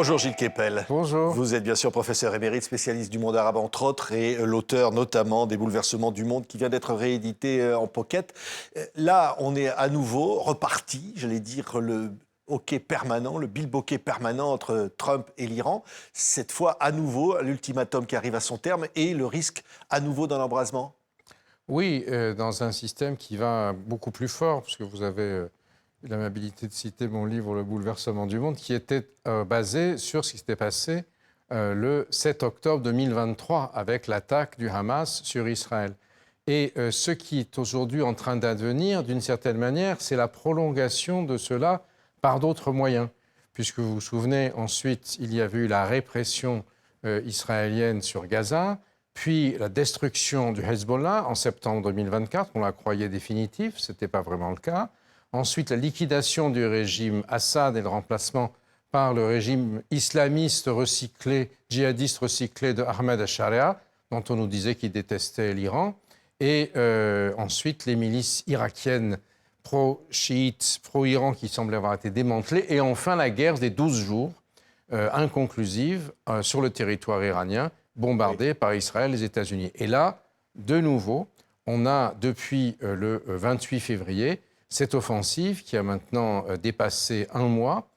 Bonjour Gilles Kepel. Bonjour. Vous êtes bien sûr professeur émérite, spécialiste du monde arabe entre autres et l'auteur notamment des bouleversements du monde qui vient d'être réédité en pocket. Là, on est à nouveau reparti, j'allais dire le hockey permanent, le bilboquet permanent entre Trump et l'Iran. Cette fois, à nouveau, l'ultimatum qui arrive à son terme et le risque à nouveau d'un embrasement. Oui, dans un système qui va beaucoup plus fort, puisque vous avez l'amabilité de citer mon livre Le bouleversement du monde, qui était basé sur ce qui s'était passé le 7 octobre 2023 avec l'attaque du Hamas sur Israël. Et ce qui est aujourd'hui en train d'advenir, d'une certaine manière, c'est la prolongation de cela par d'autres moyens. Puisque vous vous souvenez, ensuite, il y avait eu la répression israélienne sur Gaza, puis la destruction du Hezbollah en septembre 2024, on la croyait définitive, ce n'était pas vraiment le cas. Ensuite, la liquidation du régime Assad et le remplacement par le régime islamiste recyclé, djihadiste recyclé de Ahmed al-Sharia, dont on nous disait qu'il détestait l'Iran. Et ensuite, les milices irakiennes pro-chiites, pro-Iran qui semblent avoir été démantelées. Et enfin, la guerre des 12 jours, inconclusive, sur le territoire iranien, bombardée par Israël et les États-Unis. Et là, de nouveau, on a depuis le 28 février cette offensive qui a maintenant dépassé un mois,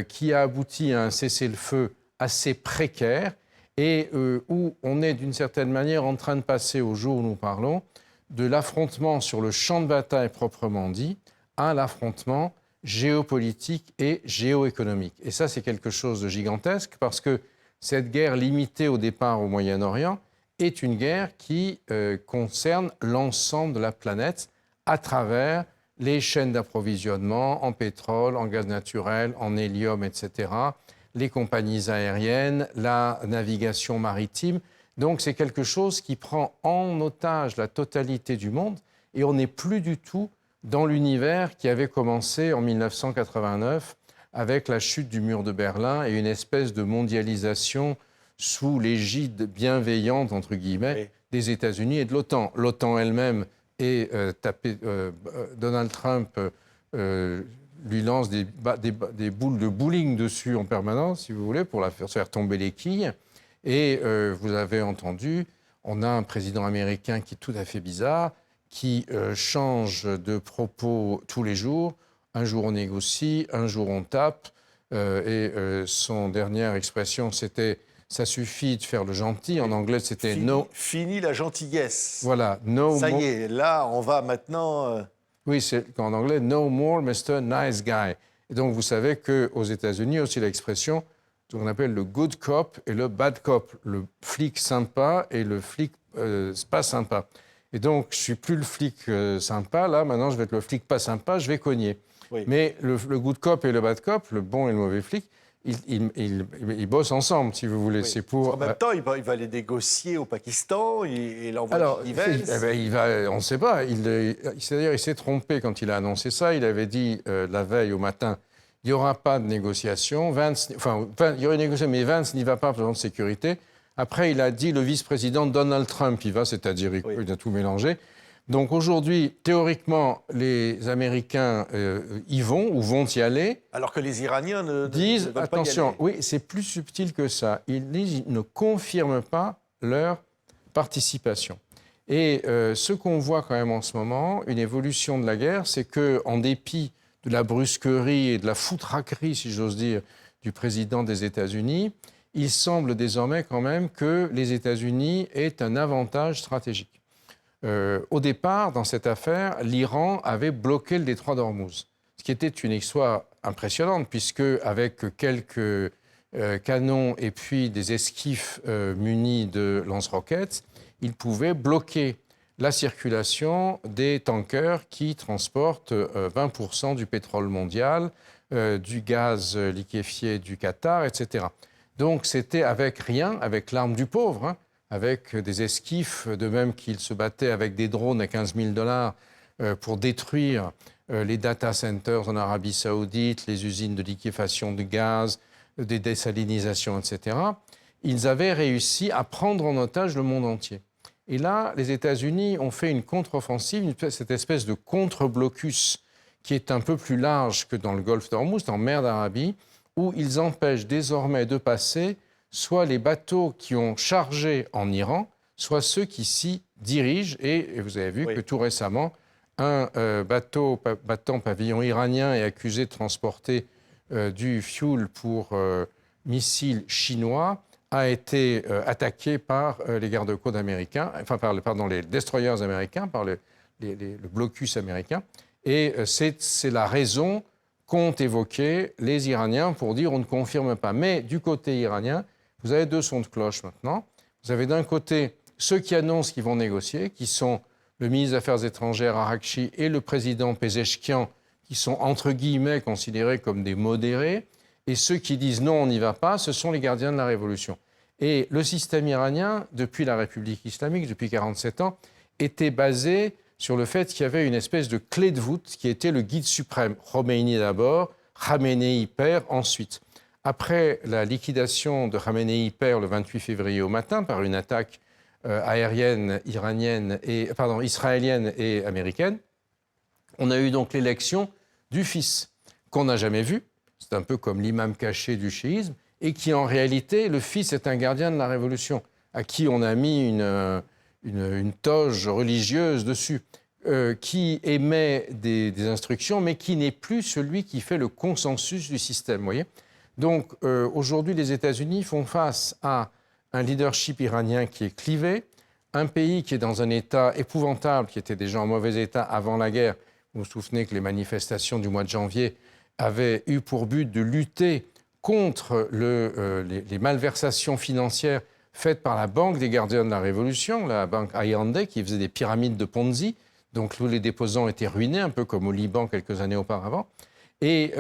qui a abouti à un cessez-le-feu assez précaire et où on est d'une certaine manière en train de passer, au jour où nous parlons, de l'affrontement sur le champ de bataille proprement dit à l'affrontement géopolitique et géoéconomique. Et ça, c'est quelque chose de gigantesque parce que cette guerre limitée au départ au Moyen-Orient est une guerre qui concerne l'ensemble de la planète à travers les chaînes d'approvisionnement en pétrole, en gaz naturel, en hélium, etc., les compagnies aériennes, la navigation maritime. Donc c'est quelque chose qui prend en otage la totalité du monde et on n'est plus du tout dans l'univers qui avait commencé en 1989 avec la chute du mur de Berlin et une espèce de mondialisation sous l'égide bienveillante, entre guillemets, oui, des États-Unis et de l'OTAN. L'OTAN elle-même est Donald Trump lui lance des boules de bowling dessus en permanence, si vous voulez, pour se faire tomber les quilles. Et vous avez entendu, on a un président américain qui est tout à fait bizarre, qui change de propos tous les jours. Un jour on négocie, un jour on tape. Son dernière expression, c'était « ça suffit de faire le gentil ». En anglais, c'était « no ». Fini la gentillesse. Voilà, « no ». Ça y est, là, on va maintenant... Oui, c'est en anglais « no more Mr. Nice Guy ». Et donc, vous savez qu'aux États-Unis, aussi l'expression, ce qu'on appelle le good cop et le bad cop, le flic sympa et le flic pas sympa. Et donc, je ne suis plus le flic sympa, là, maintenant je vais être le flic pas sympa, je vais cogner. Oui. Mais le good cop et le bad cop, le bon et le mauvais flic, ils bossent ensemble, si vous voulez. Oui. C'est pour... En même temps, il va aller négocier au Pakistan, il envoie des events. On ne sait pas. C'est-à-dire, il s'est trompé quand il a annoncé ça. Il avait dit la veille au matin, il n'y aura pas de négociation. Il y aura une négociation, mais Vance n'y va pas pour raison de sécurité. Après, il a dit le vice-président Donald Trump y va, c'est-à-dire il a tout mélangé. Donc aujourd'hui, théoriquement, les Américains y vont ou vont y aller. Alors que les Iraniens disent, ne veulent attention, pas y aller. Oui, c'est plus subtil que ça. Ils ne confirment pas leur participation. Et ce qu'on voit quand même en ce moment, une évolution de la guerre, c'est qu'en dépit de la brusquerie et de la foutraquerie, si j'ose dire, du président des États-Unis, il semble désormais quand même que les États-Unis aient un avantage stratégique. Au départ, dans cette affaire, l'Iran avait bloqué le détroit d'Ormuz, ce qui était une histoire impressionnante, puisque avec quelques canons et puis des esquifs munis de lance-roquettes, il pouvait bloquer la circulation des tankers qui transportent 20% du pétrole mondial, du gaz liquéfié du Qatar, etc. Donc c'était avec rien, avec l'arme du pauvre, hein, avec des esquifs, de même qu'il se battait avec des drones à 15 000 $ pour détruire les data centers en Arabie Saoudite, les usines de liquéfaction de gaz, des désalinisations, etc. Ils avaient réussi à prendre en otage le monde entier. Et là, les États-Unis ont fait une contre-offensive, cette espèce de contre-blocus qui est un peu plus large que dans le golfe d'Ormuz, en mer d'Arabie, où ils empêchent désormais de passer soit les bateaux qui ont chargé en Iran, soit ceux qui s'y dirigent. Et vous avez vu que tout récemment, un bateau battant pavillon iranien et accusé de transporter du fuel pour missiles chinois a été attaqué par les garde-côtes américains, enfin pardon, les destroyers américains, par le blocus américain. Et c'est la raison qu'ont évoqué les Iraniens pour dire on ne confirme pas. Mais du côté iranien, vous avez deux sons de cloche maintenant. Vous avez d'un côté ceux qui annoncent qu'ils vont négocier, qui sont le ministre des Affaires étrangères Araghchi et le président Pezeshkian, qui sont entre guillemets considérés comme des modérés. Et ceux qui disent non, on n'y va pas, ce sont les gardiens de la révolution. Et le système iranien, depuis la République islamique, depuis 47 ans, était basé sur le fait qu'il y avait une espèce de clé de voûte qui était le guide suprême. Khomeini d'abord, Khamenei père ensuite. Après la liquidation de Khamenei père le 28 février au matin par une attaque aérienne israélienne et américaine, on a eu donc l'élection du fils, qu'on n'a jamais vu. C'est un peu comme l'imam caché du chiisme, et qui en réalité, le fils est un gardien de la révolution, à qui on a mis une toge religieuse dessus, qui émet des instructions, mais qui n'est plus celui qui fait le consensus du système, vous voyez. Donc aujourd'hui, les États-Unis font face à un leadership iranien qui est clivé, un pays qui est dans un état épouvantable, qui était déjà en mauvais état avant la guerre. Vous vous souvenez que les manifestations du mois de janvier avaient eu pour but de lutter contre les malversations financières faites par la Banque des gardiens de la Révolution, la banque Ayande, qui faisait des pyramides de Ponzi. Donc tous les déposants étaient ruinés, un peu comme au Liban quelques années auparavant. Et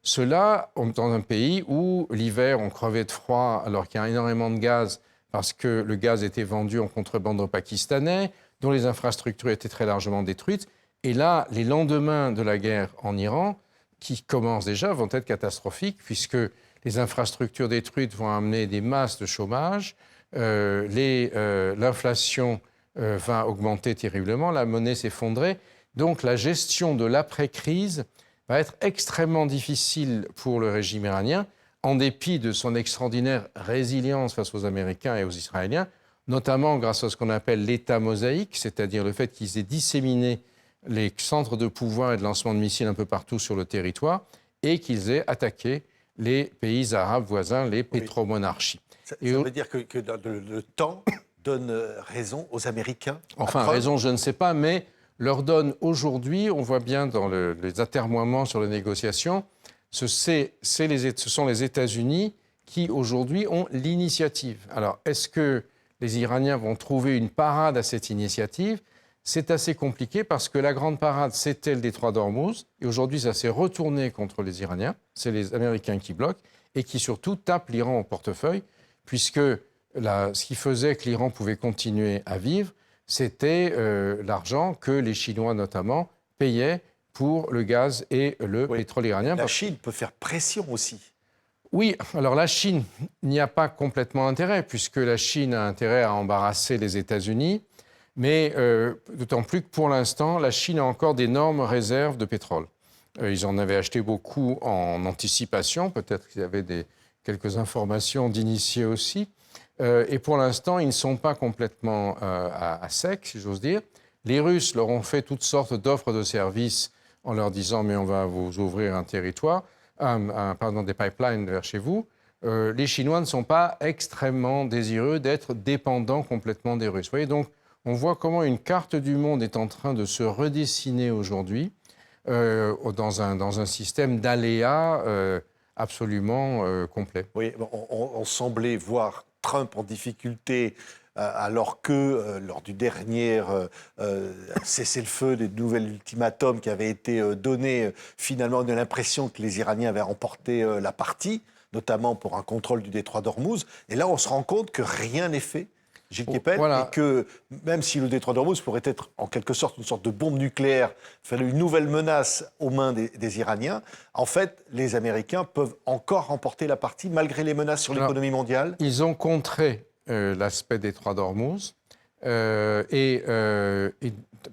cela dans un pays où l'hiver, on crevait de froid alors qu'il y a énormément de gaz parce que le gaz était vendu en contrebande aux Pakistanais, dont les infrastructures étaient très largement détruites. Et là, les lendemains de la guerre en Iran, qui commencent déjà, vont être catastrophiques puisque les infrastructures détruites vont amener des masses de chômage, l'inflation va augmenter terriblement, la monnaie s'effondrer. Donc la gestion de l'après-crise va être extrêmement difficile pour le régime iranien, en dépit de son extraordinaire résilience face aux Américains et aux Israéliens, notamment grâce à ce qu'on appelle l'État mosaïque, c'est-à-dire le fait qu'ils aient disséminé les centres de pouvoir et de lancement de missiles un peu partout sur le territoire et qu'ils aient attaqué les pays arabes voisins, les pétromonarchies. Ça veut dire que le temps donne raison aux Américains? Enfin, raison, je ne sais pas, mais leur donne aujourd'hui, on voit bien dans les atermoiements sur les négociations, ce sont les États-Unis qui aujourd'hui ont l'initiative. Alors, est-ce que les Iraniens vont trouver une parade à cette initiative? C'est assez compliqué parce que la grande parade, c'était le détroit d'Ormuz. Et aujourd'hui, ça s'est retourné contre les Iraniens. C'est les Américains qui bloquent et qui surtout tapent l'Iran au portefeuille, puisque ce qui faisait que l'Iran pouvait continuer à vivre, c'était l'argent que les Chinois notamment payaient pour le gaz et le pétrole iranien. La Chine peut faire pression aussi. Oui, alors la Chine n'y a pas complètement intérêt, puisque la Chine a intérêt à embarrasser les États-Unis. Mais d'autant plus que pour l'instant, la Chine a encore d'énormes réserves de pétrole. Ils en avaient acheté beaucoup en anticipation, peut-être qu'ils avaient quelques informations d'initiés aussi. Et pour l'instant, ils ne sont pas complètement à sec, si j'ose dire. Les Russes leur ont fait toutes sortes d'offres de services en leur disant « mais on va vous ouvrir un territoire, des pipelines vers chez vous ». Les Chinois ne sont pas extrêmement désireux d'être dépendants complètement des Russes. Vous voyez, donc, on voit comment une carte du monde est en train de se redessiner aujourd'hui dans un système d'aléas absolument complet. Oui, on semblait voir Trump en difficulté alors que lors du dernier cessez-le-feu, des nouvel ultimatum qui avait été donné, finalement on a l'impression que les Iraniens avaient remporté la partie, notamment pour un contrôle du détroit d'Ormuz. Et là, on se rend compte que rien n'est fait. Gilles Kepel, voilà. Et que même si le détroit d'Ormuz pourrait être en quelque sorte une sorte de bombe nucléaire, une nouvelle menace aux mains des Iraniens, en fait, les Américains peuvent encore remporter la partie malgré les menaces sur l'économie mondiale. Ils ont contré l'aspect détroit d'Ormuz et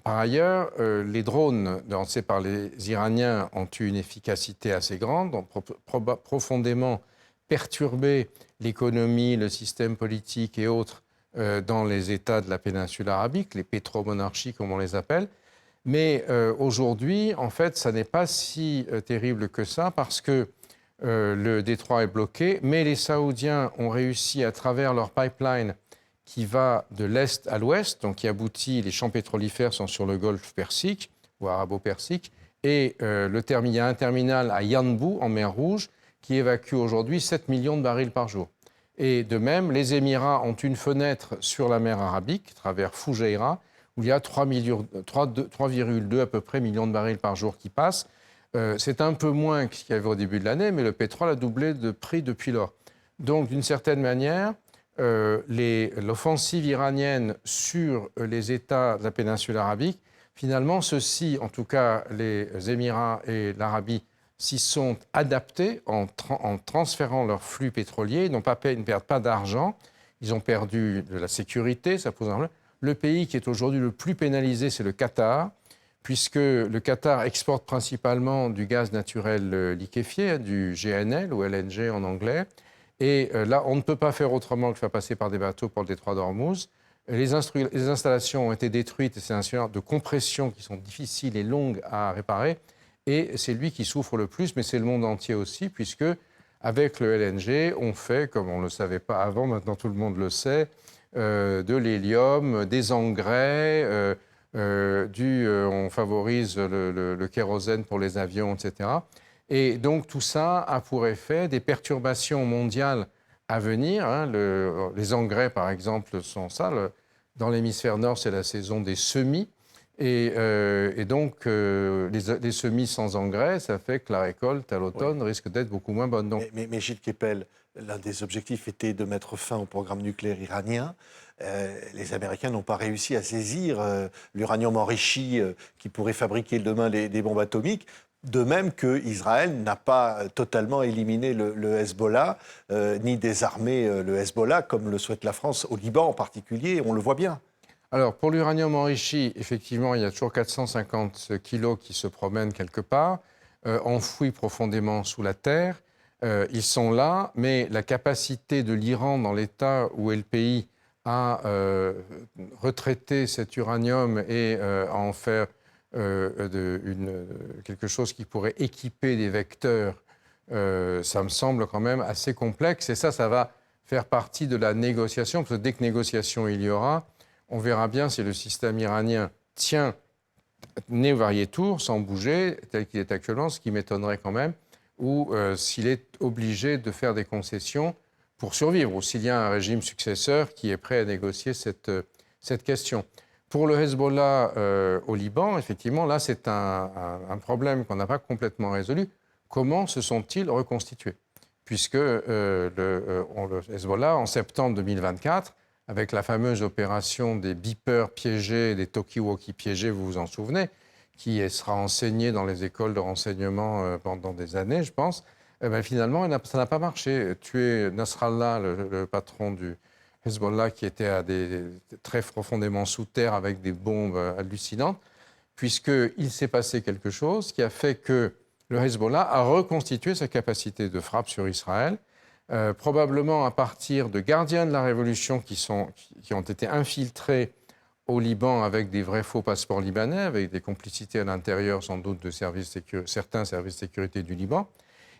par ailleurs, les drones lancés par les Iraniens ont eu une efficacité assez grande, ont profondément perturbé l'économie, le système politique et autres dans les États de la péninsule arabique, les pétromonarchies comme on les appelle. Mais aujourd'hui, en fait, ça n'est pas si terrible que ça parce que le détroit est bloqué, mais les Saoudiens ont réussi à travers leur pipeline qui va de l'est à l'ouest, donc qui aboutit, les champs pétrolifères sont sur le golfe Persique ou arabo-persique, et il y a un terminal à Yanbu, en mer Rouge, qui évacue aujourd'hui 7 millions de barils par jour. Et de même, les Émirats ont une fenêtre sur la mer Arabique, à travers Fujairah, où il y a 3,2 à peu près millions de barils par jour qui passent. C'est un peu moins que ce qu'il y avait au début de l'année, mais le pétrole a doublé de prix depuis lors. Donc, d'une certaine manière, l'offensive iranienne sur les États de la péninsule arabique, finalement, ceux-ci, en tout cas les Émirats et l'Arabie, s'y sont adaptés en transférant leurs flux pétroliers. Ils ne perdent pas d'argent, ils ont perdu de la sécurité, ça pose un problème. Le pays qui est aujourd'hui le plus pénalisé, c'est le Qatar, puisque le Qatar exporte principalement du gaz naturel liquéfié, du GNL ou LNG en anglais. Et là, on ne peut pas faire autrement que faire passer par des bateaux pour le détroit d'Ormuz. Les installations ont été détruites et c'est un système de compression qui sont difficiles et longues à réparer. Et c'est lui qui souffre le plus, mais c'est le monde entier aussi, puisque avec le LNG, on fait, comme on ne le savait pas avant, maintenant tout le monde le sait, de l'hélium, des engrais, on favorise le kérosène pour les avions, etc. Et donc tout ça a pour effet des perturbations mondiales à venir. Hein. Les engrais, par exemple, sont ça. Dans l'hémisphère nord, c'est la saison des semis. Et donc, les semis sans engrais, ça fait que la récolte à l'automne risque d'être beaucoup moins bonne. Donc... Mais Gilles Kepel, l'un des objectifs était de mettre fin au programme nucléaire iranien. Les Américains n'ont pas réussi à saisir l'uranium enrichi qui pourrait fabriquer demain des bombes atomiques. De même qu'Israël n'a pas totalement éliminé le Hezbollah, ni désarmé le Hezbollah, comme le souhaite la France, au Liban en particulier, on le voit bien. Alors, pour l'uranium enrichi, effectivement, il y a toujours 450 kilos qui se promènent quelque part, enfouis profondément sous la terre. Ils sont là, mais la capacité de l'Iran, dans l'état où est le pays, à retraiter cet uranium et à en faire quelque chose qui pourrait équiper des vecteurs, ça me semble quand même assez complexe. Et ça va faire partie de la négociation, parce que dès que négociation il y aura, on verra bien si le système iranien tient nez au variétour, sans bouger, tel qu'il est actuellement, ce qui m'étonnerait quand même, ou s'il est obligé de faire des concessions pour survivre, ou s'il y a un régime successeur qui est prêt à négocier cette question. Pour le Hezbollah au Liban, effectivement, là, c'est un problème qu'on n'a pas complètement résolu. Comment se sont-ils reconstitués? Puisque le Hezbollah, en septembre 2024, avec la fameuse opération des beepers piégés, des talkie-walkie piégés, vous vous en souvenez, qui sera enseignée dans les écoles de renseignement pendant des années, je pense, finalement, ça n'a pas marché. Tuer Nasrallah, le patron du Hezbollah, qui était très profondément sous terre avec des bombes hallucinantes, puisqu'il s'est passé quelque chose qui a fait que le Hezbollah a reconstitué sa capacité de frappe sur Israël, probablement à partir de gardiens de la Révolution qui ont été infiltrés au Liban avec des vrais faux passeports libanais, avec des complicités à l'intérieur sans doute de certains services de sécurité du Liban.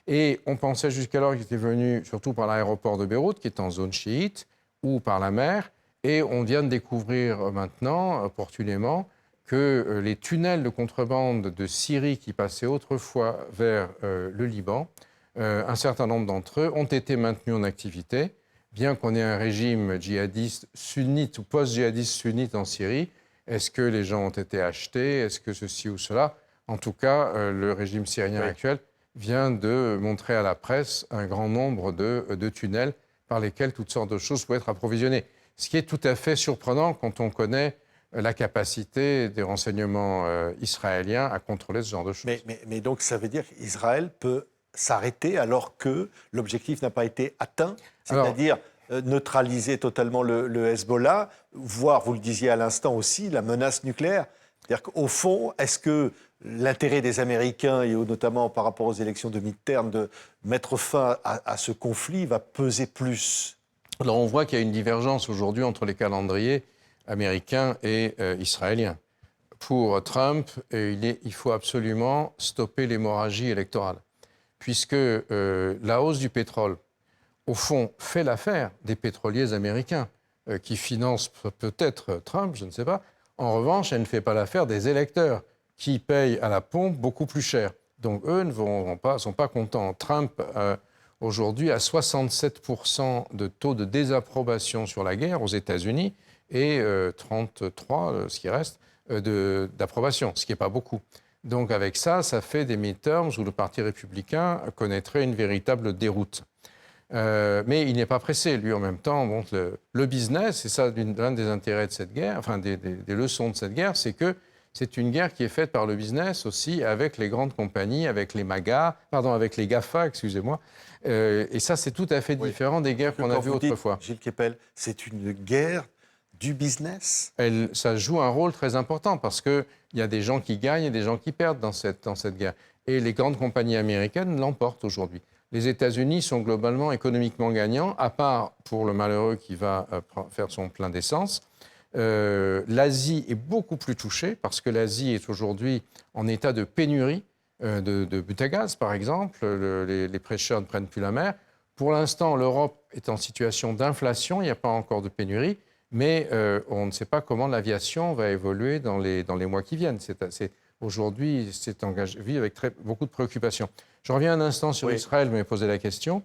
Et on pensait jusqu'alors qu'ils étaient venus surtout par l'aéroport de Beyrouth, qui est en zone chiite, ou par la mer. Et on vient de découvrir maintenant, opportunément, que les tunnels de contrebande de Syrie qui passaient autrefois vers le Liban, un certain nombre d'entre eux ont été maintenus en activité, bien qu'on ait un régime djihadiste sunnite ou post-djihadiste sunnite en Syrie. Est-ce que les gens ont été achetés? Est-ce que ceci ou cela? En tout cas, le régime syrien actuel vient de montrer à la presse un grand nombre de tunnels par lesquels toutes sortes de choses pouvaient être approvisionnées. Ce qui est tout à fait surprenant quand on connaît la capacité des renseignements israéliens à contrôler ce genre de choses. Mais donc ça veut dire qu'Israël peut s'arrêter alors que l'objectif n'a pas été atteint, c'est-à-dire neutraliser totalement le Hezbollah, voire, vous le disiez à l'instant aussi, la menace nucléaire. C'est-à-dire qu'au fond, est-ce que l'intérêt des Américains, et notamment par rapport aux élections de midterm, de mettre fin à ce conflit va peser plus? Alors on voit qu'il y a une divergence aujourd'hui entre les calendriers américains et israéliens. Pour Trump, il faut absolument stopper l'hémorragie électorale, puisque la hausse du pétrole, au fond, fait l'affaire des pétroliers américains, qui financent peut-être Trump, je ne sais pas. En revanche, elle ne fait pas l'affaire des électeurs, qui payent à la pompe beaucoup plus cher. Donc eux ne sont pas contents. Trump, aujourd'hui, a 67% de taux de désapprobation sur la guerre aux États-Unis et 33, ce qui reste, d'approbation, ce qui n'est pas beaucoup. Donc avec ça, ça fait des midterms où le Parti républicain connaîtrait une véritable déroute. Mais il n'est pas pressé, lui, en même temps. Bon, le business, c'est ça l'un des intérêts de cette guerre, enfin des leçons de cette guerre, c'est que c'est une guerre qui est faite par le business aussi avec les grandes compagnies, avec les avec les GAFA, excusez-moi. Et ça, c'est tout à fait différent des guerres qu'on a vues autrefois. Gilles Kepel, c'est une guerre du business? Ça joue un rôle très important parce qu'il y a des gens qui gagnent et des gens qui perdent dans cette guerre. Et les grandes compagnies américaines l'emportent aujourd'hui. Les États-Unis sont globalement économiquement gagnants, à part pour le malheureux qui va faire son plein d'essence. L'Asie est beaucoup plus touchée parce que l'Asie est aujourd'hui en état de pénurie de butagaz, par exemple. Les prêcheurs ne prennent plus la mer. Pour l'instant, l'Europe est en situation d'inflation. Il n'y a pas encore de pénurie. Mais on ne sait pas comment l'aviation va évoluer dans les mois qui viennent. Aujourd'hui, c'est engagé avec beaucoup de préoccupations. Je reviens un instant sur Israël, vous m'avez posé la question.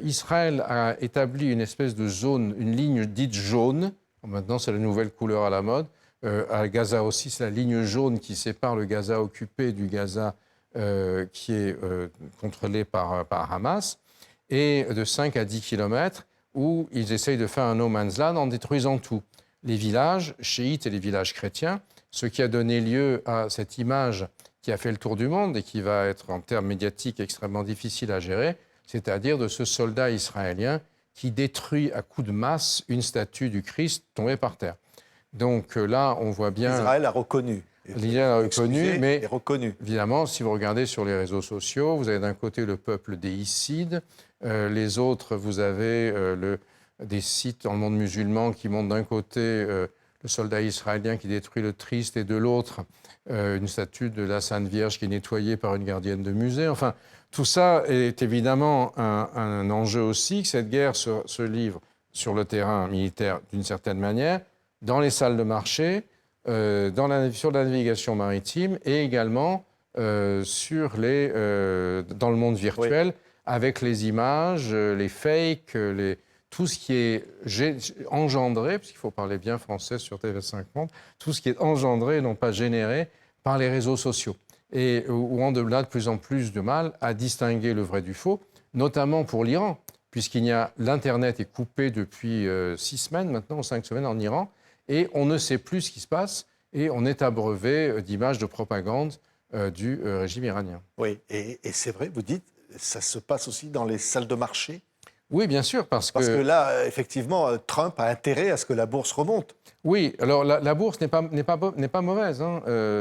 Israël a établi une espèce de zone, une ligne dite jaune. Maintenant, c'est la nouvelle couleur à la mode. À Gaza aussi, c'est la ligne jaune qui sépare le Gaza occupé du Gaza qui est contrôlé par Hamas, et de 5 à 10 kilomètres où ils essayent de faire un no man's land en détruisant tout. Les villages chiites et les villages chrétiens, ce qui a donné lieu à cette image qui a fait le tour du monde et qui va être en termes médiatiques extrêmement difficile à gérer, c'est-à-dire de ce soldat israélien qui détruit à coups de masse une statue du Christ tombée par terre. Donc là, on voit bien... Israël a reconnu. L'Israël a reconnu, mais reconnu. Évidemment, si vous regardez sur les réseaux sociaux, vous avez d'un côté le peuple déicide, les autres, vous avez des sites dans le monde musulman qui montrent d'un côté le soldat israélien qui détruit le Christ et de l'autre une statue de la Sainte Vierge qui est nettoyée par une gardienne de musée. Enfin, tout ça est évidemment un enjeu aussi, que cette guerre se livre sur le terrain militaire d'une certaine manière, dans les salles de marché, sur la navigation maritime et également dans le monde virtuel, avec les images, les fakes, tout ce qui est engendré, puisqu'il faut parler bien français sur TV5 Monde, tout ce qui est engendré et non pas généré par les réseaux sociaux. Et où on a de plus en plus de mal à distinguer le vrai du faux, notamment pour l'Iran, l'Internet est coupé depuis 6 semaines maintenant, ou 5 semaines en Iran, et on ne sait plus ce qui se passe, et on est abreuvé d'images de propagande du régime iranien. Oui, et c'est vrai, vous dites, ça se passe aussi dans les salles de marché? Oui, bien sûr, parce que là, effectivement, Trump a intérêt à ce que la bourse remonte. Oui, alors la bourse n'est pas mauvaise.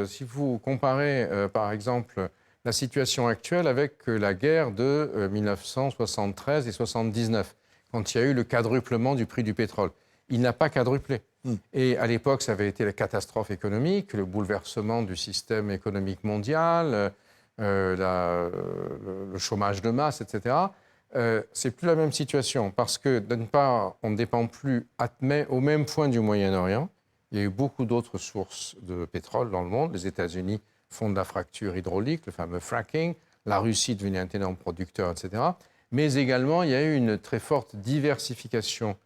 Si vous comparez, par exemple, la situation actuelle avec la guerre de 1973 et 1979, quand il y a eu le quadruplement du prix du pétrole. Il n'a pas quadruplé. Et à l'époque, ça avait été la catastrophe économique, le bouleversement du système économique mondial, le chômage de masse, etc. C'est plus la même situation parce que, d'une part, on ne dépend plus au même point du Moyen-Orient. Il y a eu beaucoup d'autres sources de pétrole dans le monde. Les États-Unis font de la fracture hydraulique, le fameux fracking. La Russie est devenue un énorme producteur, etc. Mais également, il y a eu une très forte diversification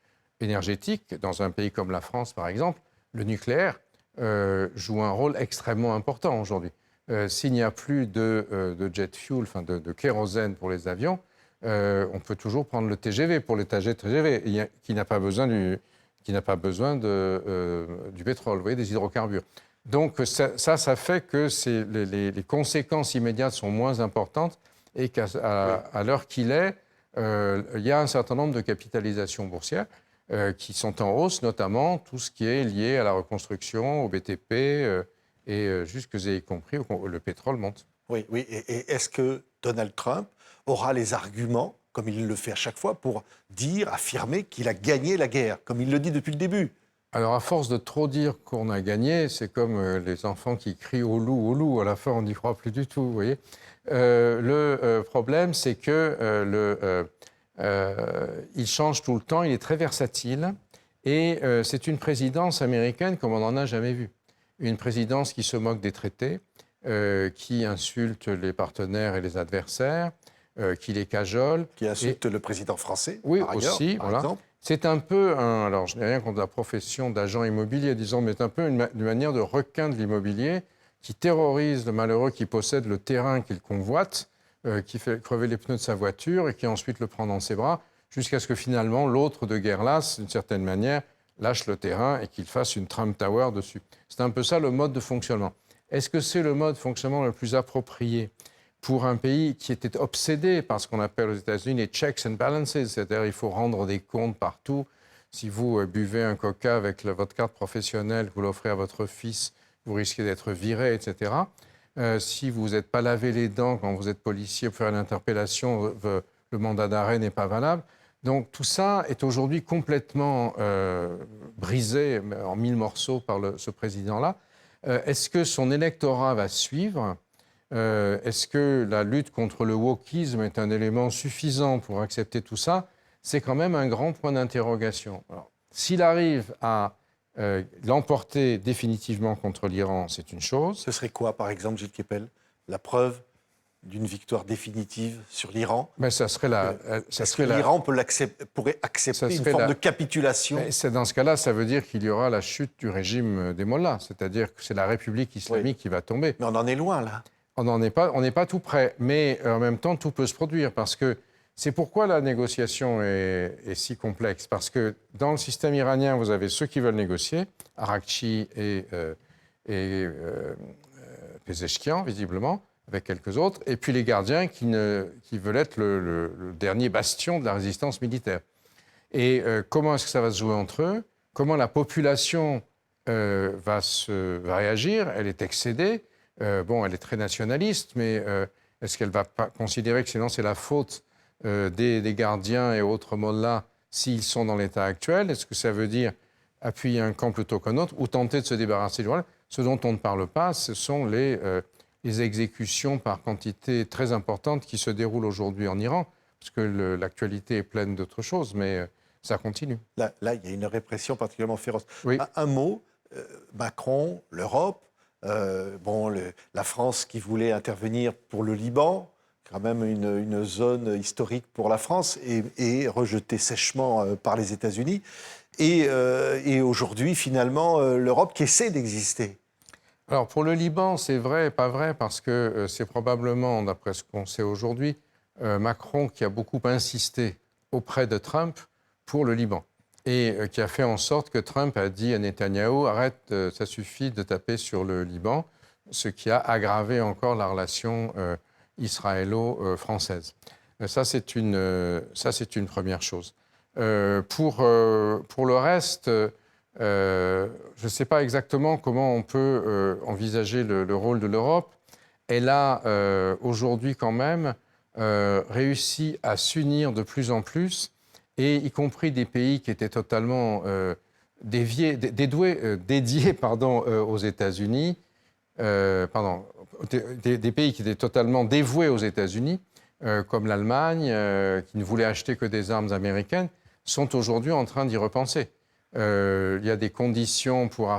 énergétique. Dans un pays comme la France, par exemple, le nucléaire joue un rôle extrêmement important aujourd'hui. S'il n'y a plus de jet fuel, enfin de kérosène pour les avions, on peut toujours prendre le TGV pour les TGV, qui n'a pas besoin du pétrole, vous voyez, des hydrocarbures. Donc ça fait que les conséquences immédiates sont moins importantes et qu'à l'heure qu'il est, il y a un certain nombre de capitalisations boursières qui sont en hausse, notamment tout ce qui est lié à la reconstruction, au BTP et juste que vous ayez compris, le pétrole monte. Oui, oui. Et est-ce que Donald Trump aura les arguments, comme il le fait à chaque fois, pour dire, affirmer qu'il a gagné la guerre, comme il le dit depuis le début? Alors, à force de trop dire qu'on a gagné, c'est comme les enfants qui crient au loup, à la fin on n'y croit plus du tout, vous voyez. Le problème, c'est que il change tout le temps, il est très versatile, et c'est une présidence américaine comme on n'en a jamais vu. Une présidence qui se moque des traités, qui insulte les partenaires et les adversaires, qui les cajole. Qui insulte le président français, Oui, par ailleurs, aussi, par voilà. exemple. C'est un peu alors je n'ai rien contre la profession d'agent immobilier, disons, mais c'est un peu une manière de requin de l'immobilier qui terrorise le malheureux qui possède le terrain qu'il convoite, qui fait crever les pneus de sa voiture et qui ensuite le prend dans ses bras, jusqu'à ce que finalement l'autre de guerre lasse, d'une certaine manière, lâche le terrain et qu'il fasse une Trump Tower dessus. C'est un peu ça le mode de fonctionnement. Est-ce que c'est le mode de fonctionnement le plus approprié pour un pays qui était obsédé par ce qu'on appelle aux États-Unis les checks and balances, c'est-à-dire il faut rendre des comptes partout. Si vous buvez un coca avec votre carte professionnelle, que vous l'offrez à votre fils, vous risquez d'être viré, etc. Si vous n'êtes pas lavé les dents quand vous êtes policier pour faire une interpellation, le mandat d'arrêt n'est pas valable. Donc tout ça est aujourd'hui complètement brisé en mille morceaux par ce président-là. Est-ce que son électorat va suivre ? Est-ce que la lutte contre le wokisme est un élément suffisant pour accepter tout ça? C'est quand même un grand point d'interrogation. S'il arrive à l'emporter définitivement contre l'Iran, c'est une chose. Ce serait quoi, par exemple, Gilles Kepel, la preuve d'une victoire définitive sur l'Iran? Mais ça serait l'Iran pourrait accepter une forme de capitulation? Dans ce cas-là, ça veut dire qu'il y aura la chute du régime des mollahs, c'est-à-dire que c'est la République islamique qui va tomber. Mais on en est loin, là. On n'est pas tout près, mais en même temps, tout peut se produire, parce que c'est pourquoi la négociation est si complexe. Parce que dans le système iranien, vous avez ceux qui veulent négocier, Arakchi et Pezeshkian, visiblement, avec quelques autres, et puis les gardiens qui veulent être le dernier bastion de la résistance militaire. Et comment est-ce que ça va se jouer entre eux? Comment la population va réagir? Elle est excédée. Elle est très nationaliste, mais est-ce qu'elle ne va pas considérer que sinon c'est la faute des gardiens et autres mollahs s'ils sont dans l'état actuel? Est-ce que ça veut dire appuyer un camp plutôt qu'un autre ou tenter de se débarrasser du rôle? Ce dont on ne parle pas, ce sont les exécutions par quantité très importante qui se déroulent aujourd'hui en Iran, parce que l'actualité est pleine d'autres choses, mais ça continue. Là, il y a une répression particulièrement féroce. Oui. Un mot, Macron, l'Europe, la France qui voulait intervenir pour le Liban, quand même une zone historique pour la France, et rejetée sèchement par les États-Unis. Et aujourd'hui, finalement, l'Europe qui essaie d'exister. Alors, pour le Liban, c'est vrai et pas vrai, parce que c'est probablement, d'après ce qu'on sait aujourd'hui, Macron qui a beaucoup insisté auprès de Trump pour le Liban. Et qui a fait en sorte que Trump a dit à Netanyahou « Arrête, ça suffit de taper sur le Liban », ce qui a aggravé encore la relation israélo-française. Ça, c'est une première chose. Pour le reste, je ne sais pas exactement comment on peut envisager le rôle de l'Europe. Elle a aujourd'hui quand même réussi à s'unir de plus en plus, et y compris des pays qui étaient totalement dédiés aux États-Unis, des pays qui étaient totalement dévoués aux États-Unis, comme l'Allemagne, qui ne voulait acheter que des armes américaines, sont aujourd'hui en train d'y repenser. Il y a des conditions pour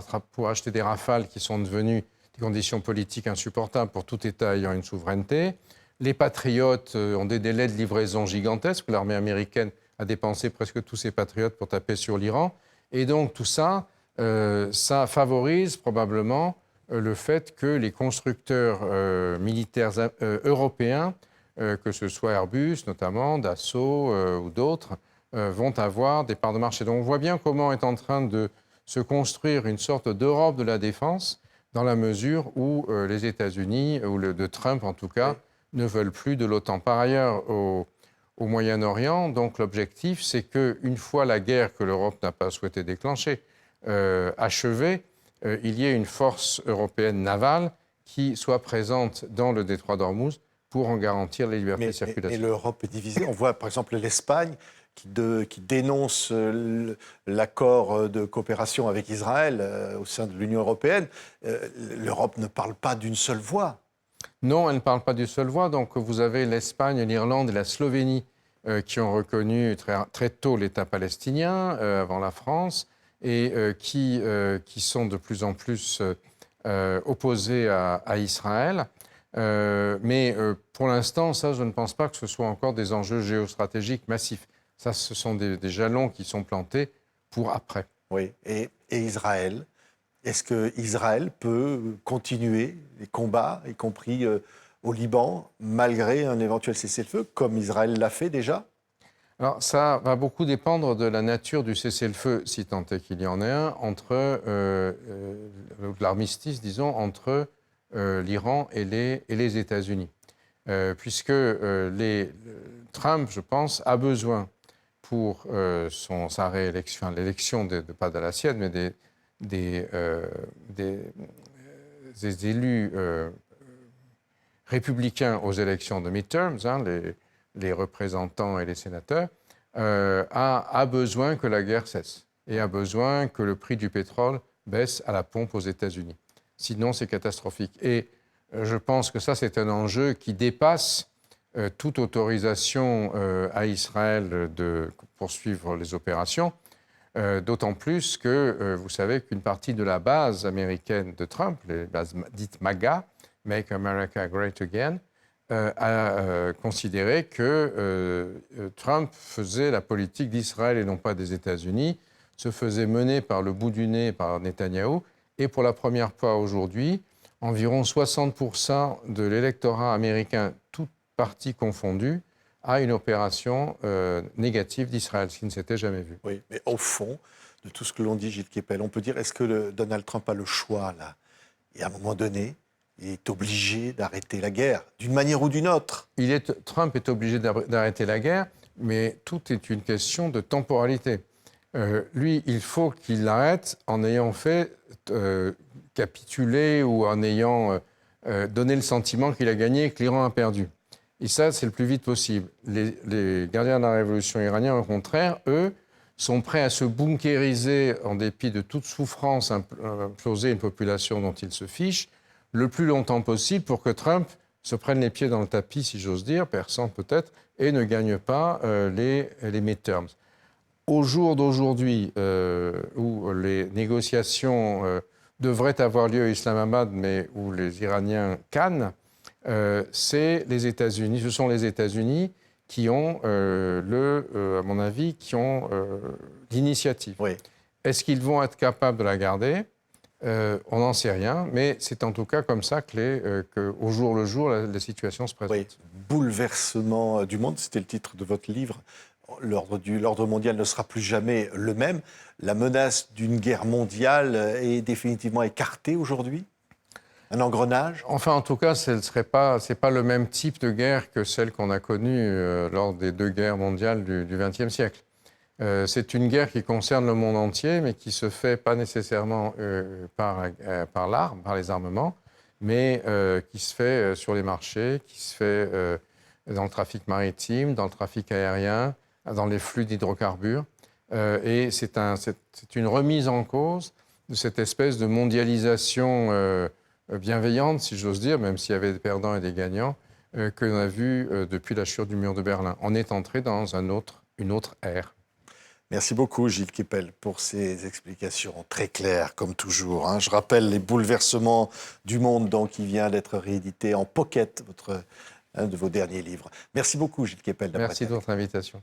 acheter des Rafales qui sont devenues des conditions politiques insupportables pour tout État ayant une souveraineté. Les patriotes ont des délais de livraison gigantesques. L'armée américaine a dépensé presque tous ses patriotes pour taper sur l'Iran. Et donc tout ça, ça favorise probablement le fait que les constructeurs militaires européens, que ce soit Airbus notamment, Dassault ou d'autres, vont avoir des parts de marché. Donc on voit bien comment est en train de se construire une sorte d'Europe de la défense, dans la mesure où les États-Unis, ou de Trump en tout cas, ne veulent plus de l'OTAN. Par ailleurs, au Moyen-Orient, donc l'objectif, c'est qu'une fois la guerre que l'Europe n'a pas souhaité déclencher achevée, il y ait une force européenne navale qui soit présente dans le détroit d'Ormuz pour en garantir les libertés de circulation. Mais l'Europe est divisée. On voit par exemple l'Espagne qui dénonce l'accord de coopération avec Israël au sein de l'Union européenne. L'Europe ne parle pas d'une seule voix. Non, elle ne parle pas d'une seule voix. Donc vous avez l'Espagne, l'Irlande et la Slovénie qui ont reconnu très tôt l'État palestinien avant la France et qui sont de plus en plus opposés à Israël. Mais pour l'instant, ça, je ne pense pas que ce soit encore des enjeux géostratégiques massifs. Ça, ce sont des jalons qui sont plantés pour après. Oui, et Israël, est-ce qu'Israël peut continuer les combats, y compris au Liban, malgré un éventuel cessez-le-feu, comme Israël l'a fait déjà? Alors, ça va beaucoup dépendre de la nature du cessez-le-feu, si tant est qu'il y en ait un, entre l'armistice, disons, entre l'Iran et les États-Unis. Puisque Trump, je pense, a besoin pour sa réélection, l'élection pas de la sienne, mais des élus républicains aux élections de midterms, hein, les représentants et les sénateurs, a besoin que la guerre cesse et a besoin que le prix du pétrole baisse à la pompe aux États-Unis. Sinon, c'est catastrophique. Et je pense que ça, c'est un enjeu qui dépasse toute autorisation à Israël de poursuivre les opérations, d'autant plus que vous savez qu'une partie de la base américaine de Trump, les bases dites MAGA, Make America Great Again, a considéré que Trump faisait la politique d'Israël et non pas des États-Unis, se faisait mener par le bout du nez par Netanyahou, et pour la première fois aujourd'hui, environ 60% de l'électorat américain, toutes parties confondues, a une opération négative d'Israël, ce qui ne s'était jamais vu. Oui, mais au fond, de tout ce que l'on dit, Gilles Kepel, on peut dire, est-ce que Donald Trump a le choix, là? Et à un moment donné, il est obligé d'arrêter la guerre, d'une manière ou d'une autre. Trump est obligé d'arrêter la guerre, mais tout est une question de temporalité. Lui, il faut qu'il l'arrête en ayant fait capituler ou en ayant donné le sentiment qu'il a gagné et que l'Iran a perdu. Et ça, c'est le plus vite possible. Les gardiens de la révolution iranienne, au contraire, eux, sont prêts à se bunkériser en dépit de toute souffrance, imploser une population dont ils se fichent, le plus longtemps possible pour que Trump se prenne les pieds dans le tapis, si j'ose dire, perçant peut-être, et ne gagne pas les midterms. Au jour d'aujourd'hui, où les négociations devraient avoir lieu à Islamabad, mais où les Iraniens cannent, c'est les États-Unis. Ce sont les États-Unis qui ont, à mon avis, qui ont l'initiative. Oui. Est-ce qu'ils vont être capables de la garder ? On n'en sait rien, mais c'est en tout cas comme ça qu'au jour le jour, la situation se présente. Oui. Bouleversement du monde, c'était le titre de votre livre. L'ordre mondial ne sera plus jamais le même. La menace d'une guerre mondiale est définitivement écartée aujourd'hui? Un engrenage? Enfin, en tout cas, c'est pas le même type de guerre que celle qu'on a connue lors des deux guerres mondiales du XXe siècle. C'est une guerre qui concerne le monde entier, mais qui se fait pas nécessairement par l'arme, par les armements, mais qui se fait sur les marchés, qui se fait dans le trafic maritime, dans le trafic aérien, dans les flux d'hydrocarbures. Et c'est une remise en cause de cette espèce de mondialisation bienveillante, si j'ose dire, même s'il y avait des perdants et des gagnants, que l'on a vu depuis la chute du mur de Berlin. On est entré dans une autre ère. Merci beaucoup, Gilles Kepel, pour ces explications très claires, comme toujours. Hein. Je rappelle les bouleversements du monde, donc, qui vient d'être réédité en pocket, un de vos derniers livres. Merci beaucoup, Gilles Kepel. Merci de votre invitation.